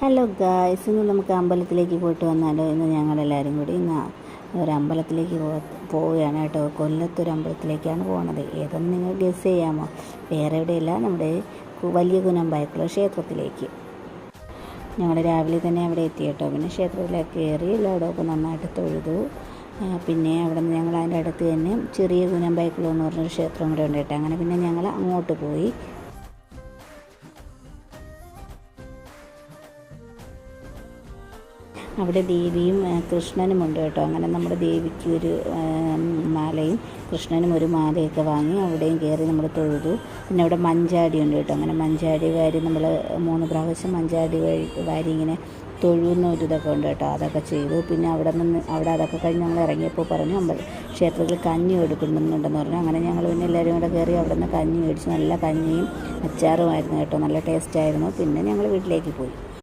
Hello guys, ഇന്ന് നമുക്ക് അമ്പലത്തിലേക്ക് പോയിട്ട് വന്നാലോ? ഇന്ന് ഞങ്ങളെല്ലാവരും കൂടി ഇന്ന് ഒരു അമ്പലത്തിലേക്ക് പോവുകയാണ് കേട്ടോ. കൊല്ലത്തൊരു അമ്പലത്തിലേക്കാണ് പോകുന്നത്. ഏതെന്ന് നിങ്ങൾ ഗസ് ചെയ്യാമോ? വേറെ എവിടെയല്ല, നമ്മുടെ വലിയ കുനമ്പായക്കുള്ള ക്ഷേത്രത്തിലേക്ക്. ഞങ്ങൾ രാവിലെ തന്നെ അവിടെ എത്തി കേട്ടോ. പിന്നെ ക്ഷേത്രത്തിലേക്ക് കയറി എല്ലായിടമൊക്കെ നന്നായിട്ട് തൊഴുതു. പിന്നെ അവിടെ നിന്ന് ഞങ്ങൾ അതിൻ്റെ അടുത്ത് തന്നെ ചെറിയ കുനമ്പായക്കുളം എന്ന് പറഞ്ഞൊരു ക്ഷേത്രം കൂടെ ഉണ്ട് കേട്ടോ. അങ്ങനെ പിന്നെ ഞങ്ങൾ അങ്ങോട്ട് പോയി. അവിടെ ദേവിയും കൃഷ്ണനും ഉണ്ട് കേട്ടോ. അങ്ങനെ നമ്മുടെ ദേവിക്ക് ഒരു മാലയും കൃഷ്ണനും ഒരു മാലയൊക്കെ വാങ്ങി അവിടെയും കയറി നമ്മൾ തൊഴുതു. പിന്നെ അവിടെ മഞ്ചാടി ഉണ്ട് കേട്ടോ. അങ്ങനെ മഞ്ചാടി വാരി നമ്മൾ 3 പ്രാവശ്യം മഞ്ചാടി വാരി ഇങ്ങനെ തൊഴുന്ന ഒരു ഇതൊക്കെ ഉണ്ട് കേട്ടോ. അതൊക്കെ ചെയ്തു. പിന്നെ അവിടെ അതൊക്കെ കഴിഞ്ഞ് ഞങ്ങൾ ഇറങ്ങിയപ്പോൾ പറഞ്ഞു ക്ഷേത്രത്തിൽ കഞ്ഞി എടുക്കുന്നുണ്ടെന്ന് പറഞ്ഞു. അങ്ങനെ ഞങ്ങൾ പിന്നെ എല്ലാവരും കൂടെ കയറി അവിടെ നിന്ന് കഞ്ഞി മേടിച്ചു. നല്ല കഞ്ഞിയും അച്ചാറുമായിരുന്നു കേട്ടോ. നല്ല ടേസ്റ്റായിരുന്നു. പിന്നെ ഞങ്ങൾ വീട്ടിലേക്ക് പോയി.